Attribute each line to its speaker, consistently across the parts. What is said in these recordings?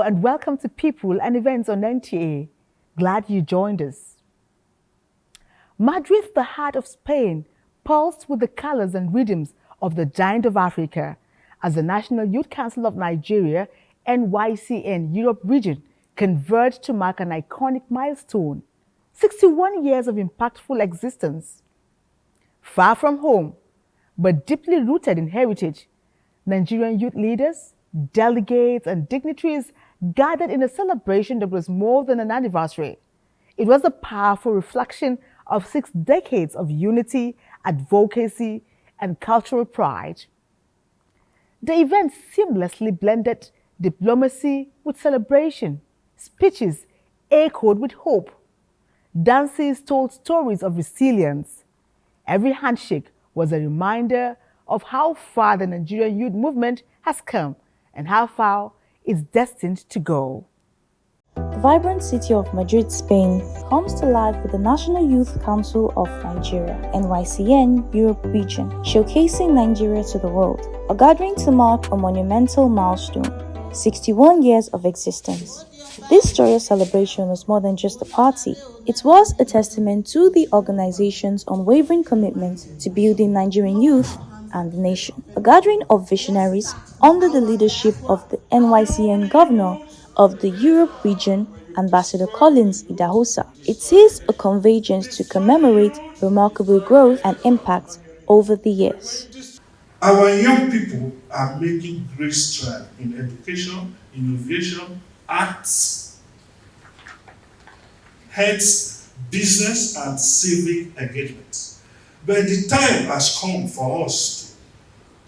Speaker 1: and welcome to People and Events on NTA. Glad you joined us. Madrid, the heart of Spain, pulsed with the colors and rhythms of the giant of Africa as the National Youth Council of Nigeria, NYCN Europe region, converged to mark an iconic milestone, 61 years of impactful existence. Far from home, but deeply rooted in heritage, Nigerian youth leaders, delegates, and dignitaries gathered in a celebration that was more than an anniversary. It was a powerful reflection of 6 decades of unity, advocacy, and cultural pride. The event seamlessly blended diplomacy with celebration. Speeches echoed with hope. Dances told stories of resilience. Every handshake was a reminder of how far the Nigerian youth movement has come and how far it's destined to go.
Speaker 2: The vibrant city of Madrid, Spain, comes to life with the National Youth Council of Nigeria, NYCN Europe region, showcasing Nigeria to the world. A gathering to mark a monumental milestone, 61 years of existence. This joyous celebration was more than just a party. It was a testament to the organization's unwavering commitment to building Nigerian youth and the nation. A gathering of visionaries under the leadership of the NYCN governor of the Europe region, Ambassador Collins Idahosa. It is a convergence to commemorate remarkable growth and impact over the years.
Speaker 3: Our young people are making great strides in education, innovation, arts, health, business, and civic engagement. But the time has come for us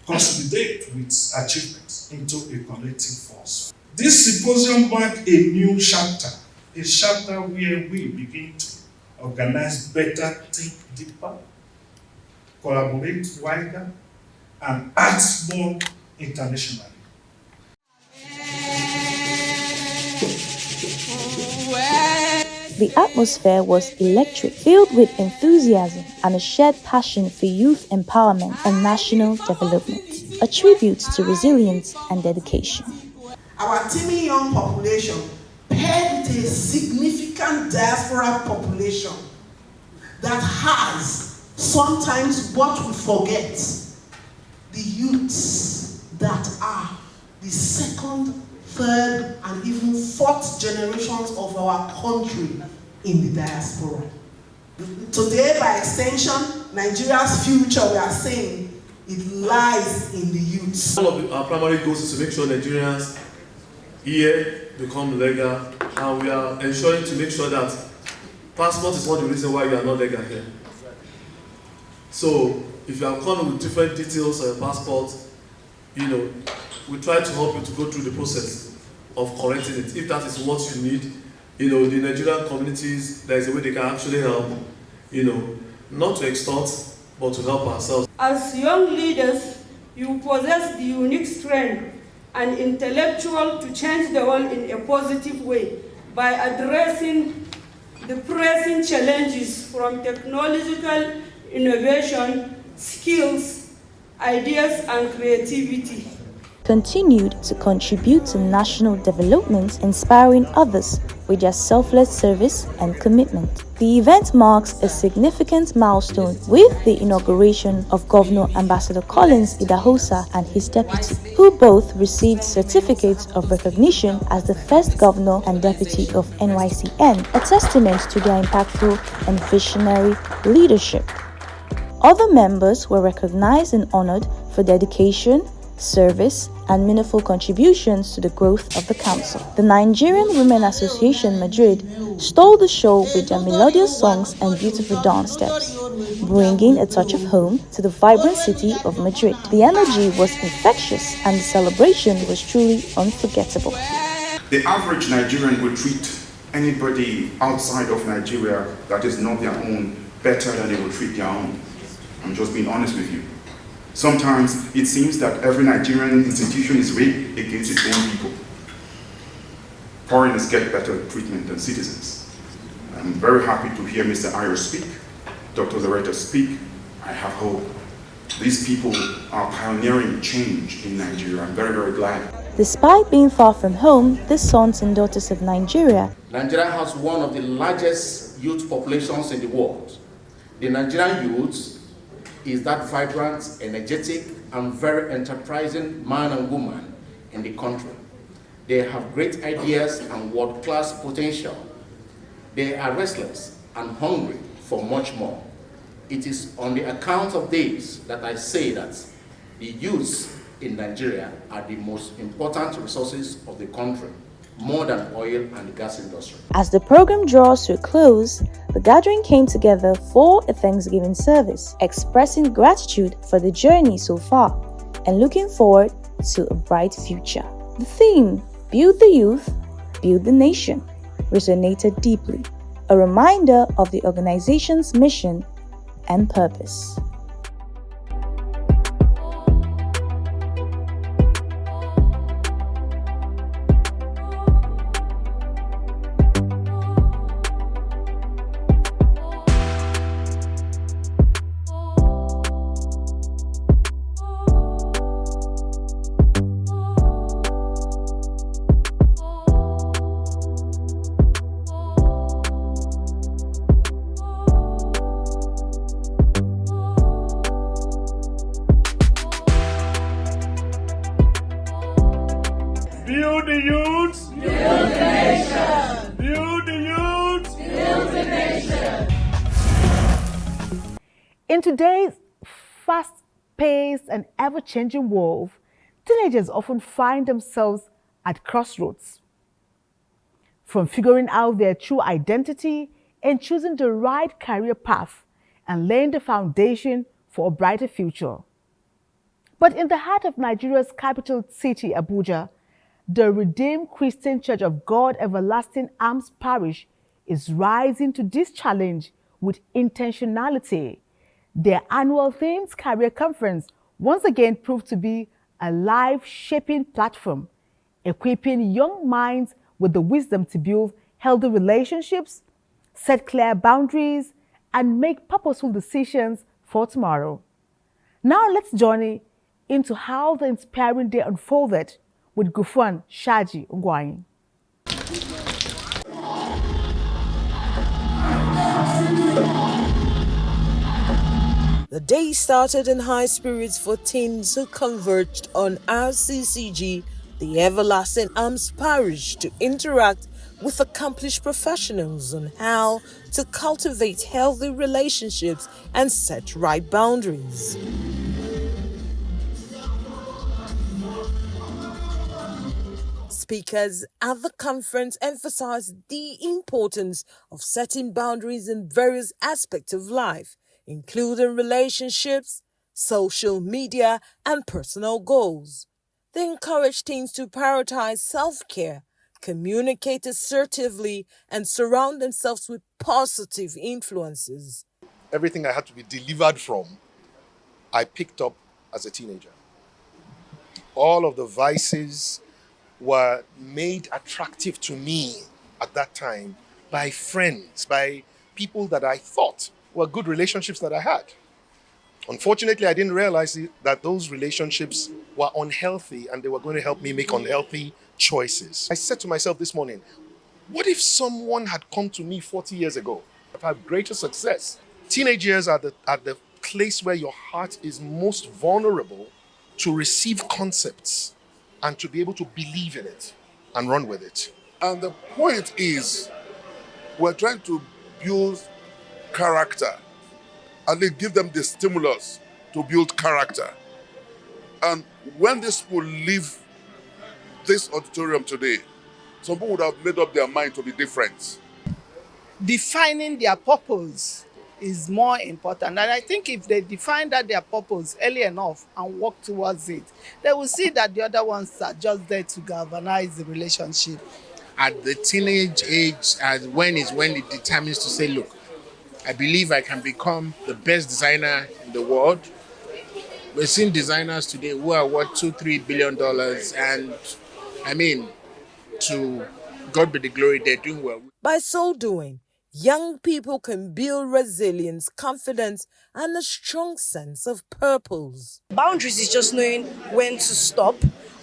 Speaker 3: to consolidate with achievements into a collective force. This symposium marks a new chapter, a chapter where we begin to organize better, think deeper, collaborate wider, and act more internationally.
Speaker 2: The atmosphere was electric, filled with enthusiasm and a shared passion for youth empowerment and national development, a tribute to resilience and dedication.
Speaker 4: Our teeming young population paired with a significant diaspora population that has sometimes what we forget, the youths that are the second, third, and even fourth generations of our country in the diaspora. Today, by extension, Nigeria's future, we are saying, it lies in the youths.
Speaker 5: One of our primary goals is to make sure Nigerians here become legal, and we are ensuring to make sure that passport is not the reason why you are not legal here. So, if you are coming with different details on your passport, we try to help you to go through the process of correcting it. If that is what you need, the Nigerian communities, there is a way they can actually help, not to extort, but to help ourselves.
Speaker 6: As young leaders, you possess the unique strength and intellectual to change the world in a positive way by addressing the pressing challenges from technological innovation, skills, ideas, and creativity.
Speaker 2: Continued to contribute to national development, inspiring others with their selfless service and commitment. The event marks a significant milestone with the inauguration of Governor Ambassador Collins Idahosa and his deputy, who both received certificates of recognition as the first governor and deputy of NYCN, a testament to their impactful and visionary leadership. Other members were recognized and honored for dedication, service, and meaningful contributions to the growth of the council. The Nigerian Women Association Madrid stole the show with their melodious songs and beautiful dance steps, bringing a touch of home to the vibrant city of Madrid. The energy was infectious and the celebration was truly unforgettable.
Speaker 7: The average Nigerian will treat anybody outside of Nigeria that is not their own better than they will treat their own. I'm just being honest with you. Sometimes it seems that every Nigerian institution is rigged against its own people. Foreigners get better treatment than citizens. I'm very happy to hear Mr. Ayo speak, Dr. Zareta speak. I have hope. These people are pioneering change in Nigeria. I'm very, very glad.
Speaker 2: Despite being far from home, the sons and daughters of Nigeria
Speaker 8: Nigeria has one of the largest youth populations in the world. The Nigerian youth is that vibrant, energetic, and very enterprising man and woman in the country. They have great ideas and world-class potential. They are restless and hungry for much more. It is on the account of this that I say that the youths in Nigeria are the most important resources of the country, more than oil and the gas industry.
Speaker 2: As the program draws to a close, the gathering came together for a Thanksgiving service, expressing gratitude for the journey so far and looking forward to a bright future. The theme, Build the Youth, Build the Nation, resonated deeply, a reminder of the organization's mission and purpose.
Speaker 5: Build the youth. Build the nation. Build the youth. Build the nation.
Speaker 1: In today's fast-paced and ever-changing world, teenagers often find themselves at crossroads. From figuring out their true identity and choosing the right career path and laying the foundation for a brighter future. But in the heart of Nigeria's capital city, Abuja, the Redeemed Christian Church of God Everlasting Arms Parish is rising to this challenge with intentionality. Their annual Themes Career Conference once again proved to be a life-shaping platform, equipping young minds with the wisdom to build healthy relationships, set clear boundaries, and make purposeful decisions for tomorrow. Now let's journey into how the inspiring day unfolded with Gufwan Shaji Ungwani.
Speaker 9: The day started in high spirits for teens who converged on RCCG, the Everlasting Arms Parish, to interact with accomplished professionals on how to cultivate healthy relationships and set right boundaries. Speakers at the conference emphasized the importance of setting boundaries in various aspects of life, including relationships, social media, and personal goals. They encouraged teens to prioritize self-care, communicate assertively, and surround themselves with positive influences.
Speaker 10: Everything I had to be delivered from, I picked up as a teenager. All of the vices were made attractive to me at that time by friends, by people that I thought were good relationships that I had. Unfortunately, I didn't realize that those relationships were unhealthy and they were going to help me make unhealthy choices. I said to myself this morning, what if someone had come to me 40 years ago? I've had greater success. Teenage years are the place where your heart is most vulnerable to receive concepts and to be able to believe in it and run with it.
Speaker 11: And the point is, we're trying to build character and then give them the stimulus to build character. And when these people leave this auditorium today, some people would have made up their mind to be different.
Speaker 12: Defining their purpose is more important. And I think if they define their purpose early enough and work towards it, they will see that the other ones are just there to galvanize the relationship.
Speaker 13: At the teenage age, when it determines to say, look, I believe I can become the best designer in the world. We're seeing designers today who are worth $2-3 billion, and I mean, to God be the glory, they're doing well.
Speaker 9: By so doing, young people can build resilience, confidence, and a strong sense of purpose.
Speaker 14: Boundaries is just knowing when to stop,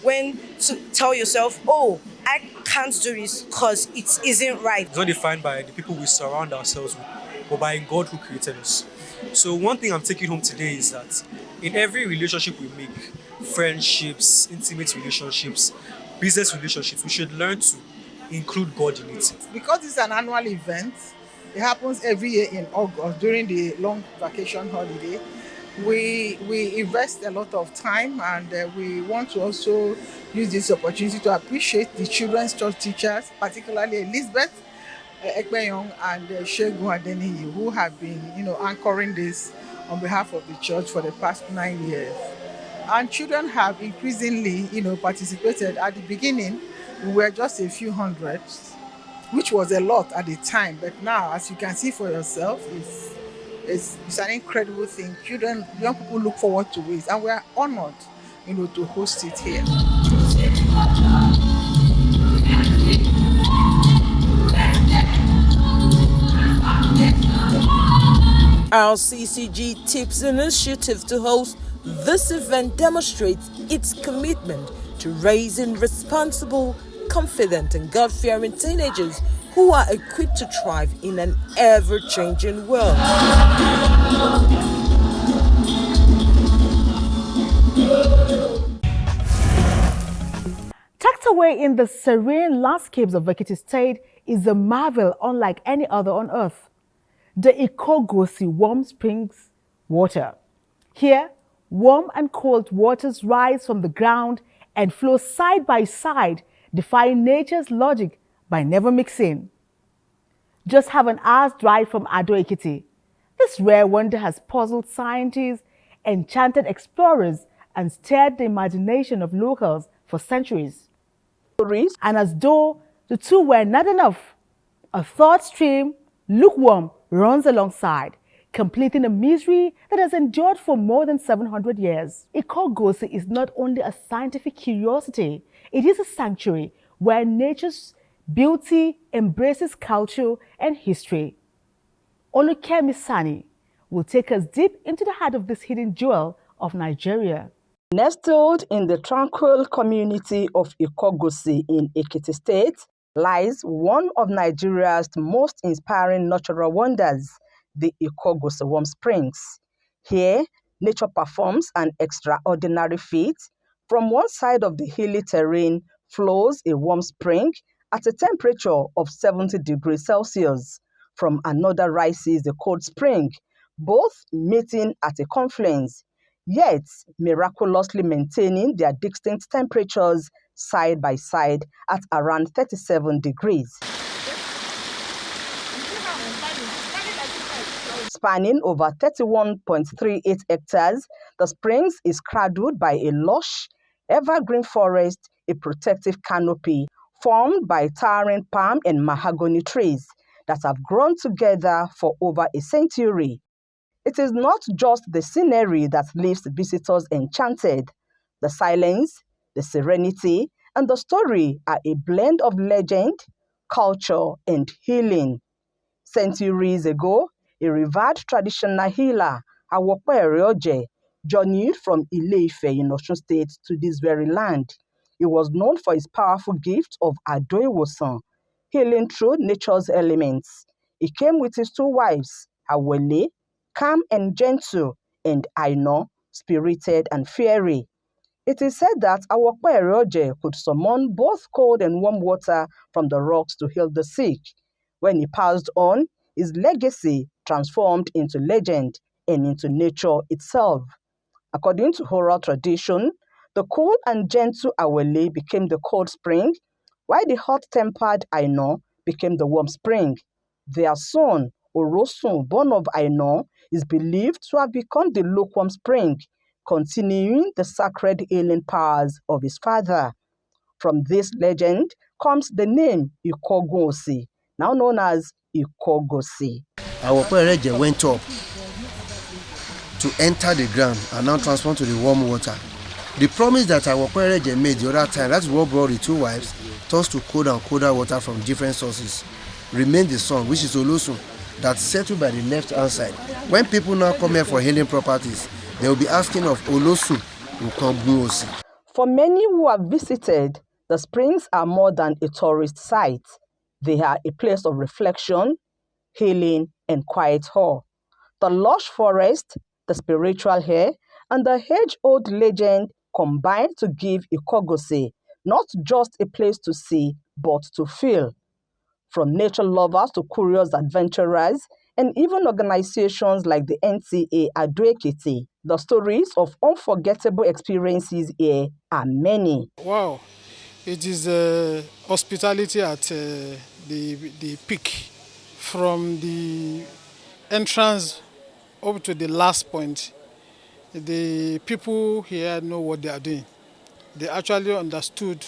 Speaker 14: when to tell yourself, oh, I can't do this because it isn't right.
Speaker 15: It's not defined by the people we surround ourselves with, but by God who created us. So one thing I'm taking home today is that in every relationship we make, friendships, intimate relationships, business relationships, we should learn to include God in it.
Speaker 12: Because it's an annual event, it happens every year in August during the long vacation holiday. We invest a lot of time, and we want to also use this opportunity to appreciate the children's church teachers, particularly Elizabeth Ekpenyong and Shegun Adeniyi, who have been, anchoring this on behalf of the church for the past 9 years. And children have increasingly, participated. At the beginning, we were just a few hundreds, which was a lot at the time. But now, as you can see for yourself, it's an incredible thing. Young people look forward to it, and we are honored, to host it here.
Speaker 9: RCCG Tips initiative to host this event demonstrates its commitment to raising responsible, confident and God-fearing teenagers who are equipped to thrive in an ever-changing world.
Speaker 1: Tucked away in the serene landscapes of Ekiti State is a marvel unlike any other on earth. The Ikogosi warm springs water. Here, warm and cold waters rise from the ground and flow side by side, defying nature's logic by never mixing. Just have an hour's drive from Ado Ekiti. This rare wonder has puzzled scientists, enchanted explorers, and stirred the imagination of locals for centuries. And as though the two were not enough, a third stream, lukewarm, runs alongside, completing a misery that has endured for more than 700 years. Ikogosi is not only a scientific curiosity, it is a sanctuary where nature's beauty embraces culture and history. Olukemi Sani will take us deep into the heart of this hidden jewel of Nigeria.
Speaker 16: Nestled in the tranquil community of Ikogosi in Ekiti State lies one of Nigeria's most inspiring natural wonders, the Ikogosi Warm Springs. Here, nature performs an extraordinary feat. From one side of the hilly terrain flows a warm spring at a temperature of 70 degrees Celsius. From another rises a cold spring, both meeting at a confluence, yet miraculously maintaining their distinct temperatures side by side at around 37 degrees. Spanning over 31.38 hectares, the springs is cradled by a lush, evergreen forest, a protective canopy formed by towering palm and mahogany trees that have grown together for over a century. It is not just the scenery that leaves visitors enchanted. The silence, the serenity, and the story are a blend of legend, culture, and healing. Centuries ago, a revered traditional healer, Awopo Ereoje, journeyed from Ile-Ife in Osun State to this very land. He was known for his powerful gift of Ado-Iwosan, healing through nature's elements. He came with his two wives, Awele, calm and gentle, and Aino, spirited and fiery. It is said that Awopo Ereoje could summon both cold and warm water from the rocks to heal the sick. When he passed on, his legacy transformed into legend and into nature itself. According to oral tradition, the cool and gentle Awele became the cold spring, while the hot-tempered Aino became the warm spring. Their son, Orosun, born of Aino, is believed to have become the lukewarm spring, continuing the sacred healing powers of his father. From this legend comes the name Ikogosi, now known as Ikogosi.
Speaker 17: Our Ereje went up to enter the ground and now transform to the warm water. The promise that our Ereje made the other time, that's what brought the two wives, tossed to colder and colder water from different sources, remained the son, which is Olosun, that's settled by the left-hand side. When people now come here for healing properties, they will be asking of Olosun Ikogosi.
Speaker 16: For many who have visited, the springs are more than a tourist site. They are a place of reflection, healing, and quiet awe. The lush forest, the spiritual air, and the age-old legend combine to give Ikogosi not just a place to see, but to feel. From nature lovers to curious adventurers, and even organizations like the NCA Ado-Ekiti, the stories of unforgettable experiences here are many.
Speaker 18: Wow, it is hospitality at the peak. From the entrance up to the last point, the people here know what they are doing. They actually understood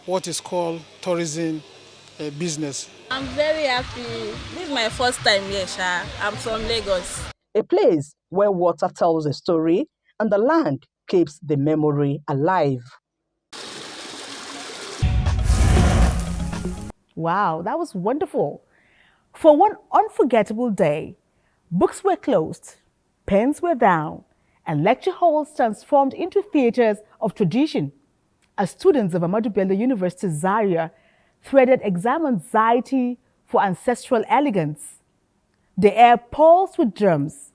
Speaker 18: what is called tourism business.
Speaker 19: I'm very happy. This is my first time here, Sha. I'm from Lagos.
Speaker 16: A place where water tells a story and the land keeps the memory alive.
Speaker 1: Wow, that was wonderful. For one unforgettable day, books were closed, pens were down, and lecture halls transformed into theaters of tradition as students of Ahmadu Bello University Zaria threaded exam anxiety for ancestral elegance. The air pulsed with drums,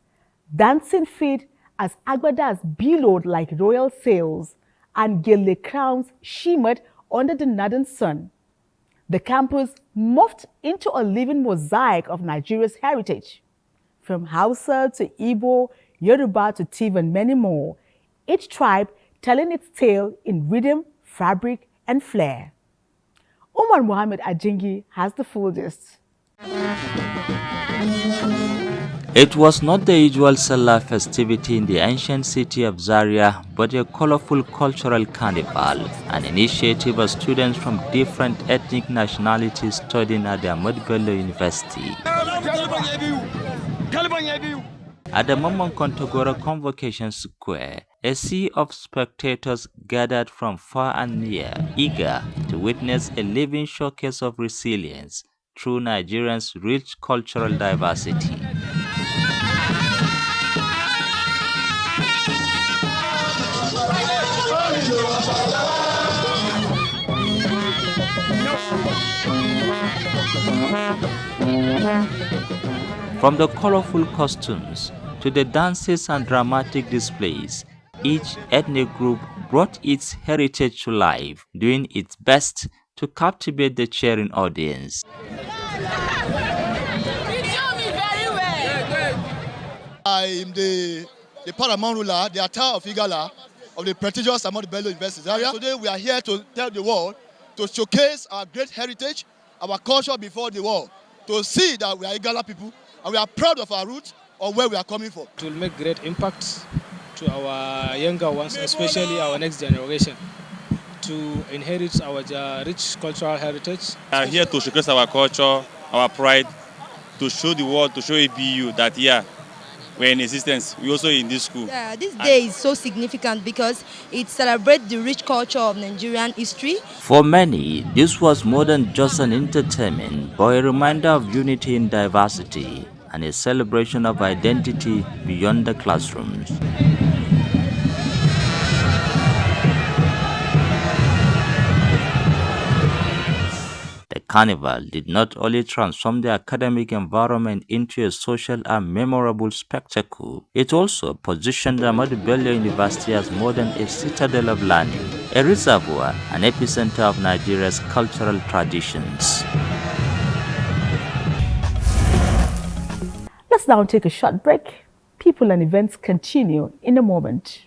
Speaker 1: dancing feet as agbadas billowed like royal sails, and gilly crowns shimmered under the northern sun. The campus morphed into a living mosaic of Nigeria's heritage. From Hausa to Igbo, Yoruba to Tiv and many more, each tribe telling its tale in rhythm, fabric, and flair. Umar Mohammed Ajingi has the full gist.
Speaker 20: It was not the usual Salah festivity in the ancient city of Zaria, but a colorful cultural carnival, an initiative of students from different ethnic nationalities studying at the Ahmadu Bello University. At the Mamman Kontagora Convocation Square, a sea of spectators gathered from far and near, eager to witness a living showcase of resilience through Nigerians' rich cultural diversity. From the colorful costumes to the dances and dramatic displays, each ethnic group brought its heritage to life, doing its best to captivate the cheering audience.
Speaker 21: I am the paramount ruler, the Atar of Igala, of the prestigious Ahmadu Bello University area. Today we are here to tell the world, to showcase our great heritage, our culture before the world, to see that we are Igala people and we are proud of our roots, of where we are coming from.
Speaker 22: It will make great impact to our younger ones, especially our next generation, to inherit our rich cultural heritage.
Speaker 23: We are here to showcase our culture, our pride, to show the world, to show ABU that, yeah, we're in existence. We're also in this school.
Speaker 14: Yeah, this day is so significant because it celebrates the rich culture of Nigerian history.
Speaker 20: For many, this was more than just an entertainment, but a reminder of unity in diversity and a celebration of identity beyond the classrooms. The carnival did not only transform the academic environment into a social and memorable spectacle, it also positioned Ahmadu Bello University as more than a citadel of learning, a reservoir, an epicenter of Nigeria's cultural traditions.
Speaker 1: Let's now take a short break. People and events continue in a moment.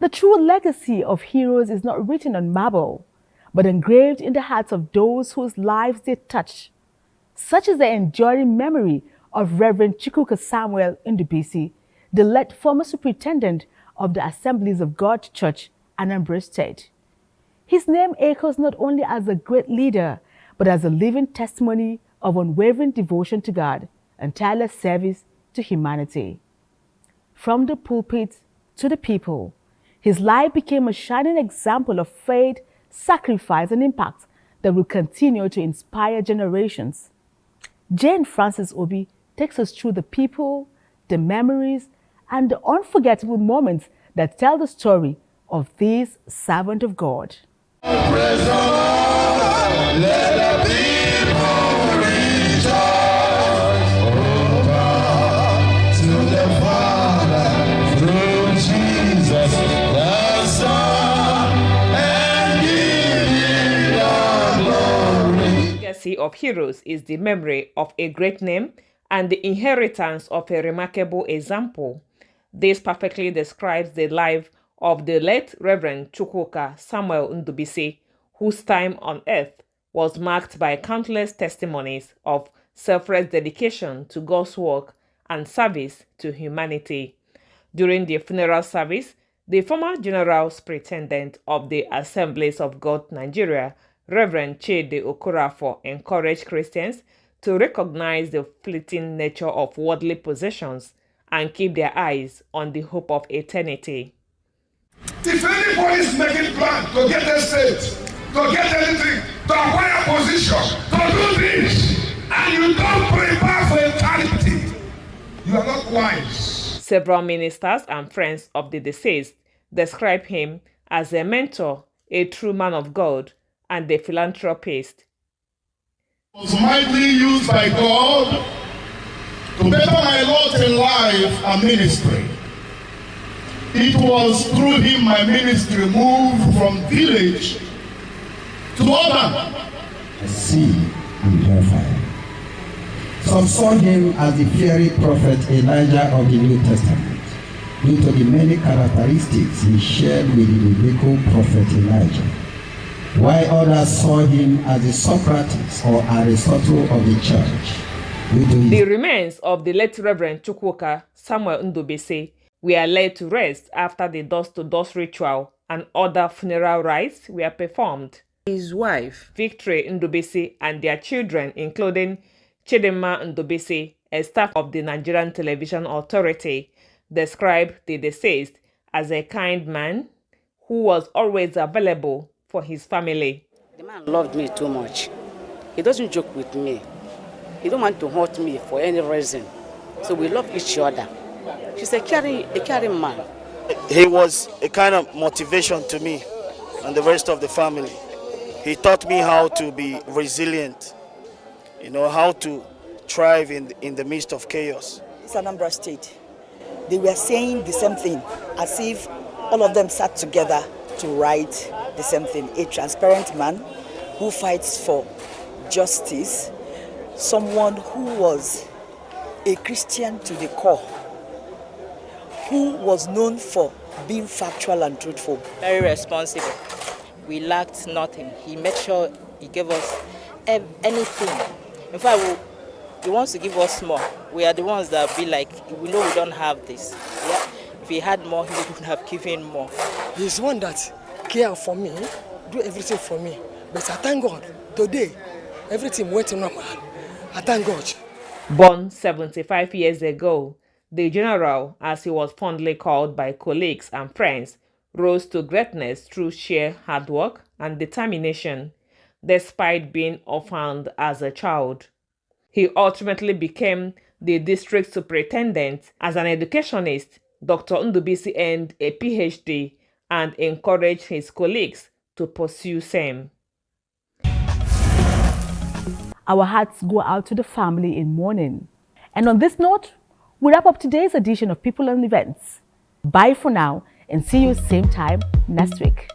Speaker 1: The true legacy of heroes is not written on marble, but engraved in the hearts of those whose lives they touch. Such is the enduring memory of Reverend Chukwuka Samuel Ndubisi, the late former superintendent of the Assemblies of God Church, Anambra State. His name echoes not only as a great leader, but as a living testimony of unwavering devotion to God and tireless service to humanity. From the pulpit to the people, his life became a shining example of faith, sacrifice, and impact that will continue to inspire generations. Jane Francis Obi takes us through the people, the memories, and the unforgettable moments that tell the story of this servant of God.
Speaker 3: Praise the Lord, let the people rejoice. Oh God, to the Father, through Jesus, the Son, and give Him the glory.
Speaker 4: The legacy of heroes is the memory of a great name and the inheritance of a remarkable example. This perfectly describes the life of the late Reverend Chukwuka Samuel Ndubisi, whose time on earth was marked by countless testimonies of selfless dedication to God's work and service to humanity. During the funeral service, the former General Superintendent of the Assemblies of God Nigeria, Reverend Chidi Okorafor, encouraged Christians to recognize the fleeting nature of worldly possessions and keep their eyes on the hope of eternity.
Speaker 3: If anybody is making plans to get a state, to get anything, to acquire position, to do this, and you don't prepare for eternity, you are not wise.
Speaker 4: Several ministers and friends of the deceased describe him as a mentor, a true man of God, and a philanthropist.
Speaker 3: Was mightily used by God to better my lot in life and ministry. It was through him my ministry moved from village to urban.
Speaker 6: I see and hear fire. Some saw him as the fiery prophet Elijah of the New Testament, due to the many characteristics he shared with the biblical prophet Elijah, while others saw him as the Socrates or Aristotle of the church.
Speaker 4: The remains of the late Reverend Chukwuka Samuel Ndubisi were laid to rest after the dust-to-dust ritual and other funeral rites were performed.
Speaker 24: His wife,
Speaker 4: Victory Ndubisi, and their children, including Chidinma Ndubisi, a staff of the Nigerian Television Authority, described the deceased as a kind man who was always available for his family.
Speaker 25: The man loved me too much. He doesn't joke with me. He don't want to hurt me for any reason. So we love each other. She's a caring man.
Speaker 26: He was a kind of motivation to me and the rest of the family. He taught me how to be resilient, how to thrive in the midst of chaos.
Speaker 27: It's Anambra State. They were saying the same thing, as if all of them sat together to write the same thing. A transparent man who fights for justice, someone who was a Christian to the core, who was known for being factual and truthful.
Speaker 28: Very responsible. We lacked nothing. He made sure he gave us anything. In fact, he wants to give us more. We are the ones that be like, we know we don't have this. Yeah? If he had more, he would have given more.
Speaker 29: He's one that cares for me, do everything for me. But I thank God, today, everything went normal. I thank God.
Speaker 4: Born 75 years ago, the general, as he was fondly called by colleagues and friends, rose to greatness through sheer hard work and determination, despite being orphaned as a child. He ultimately became the district superintendent. As an educationist, Dr. Ndubisi earned a PhD and encouraged his colleagues to pursue same.
Speaker 1: Our hearts go out to the family in mourning. And on this note, we wrap up today's edition of People and Events. Bye for now and see you same time next week.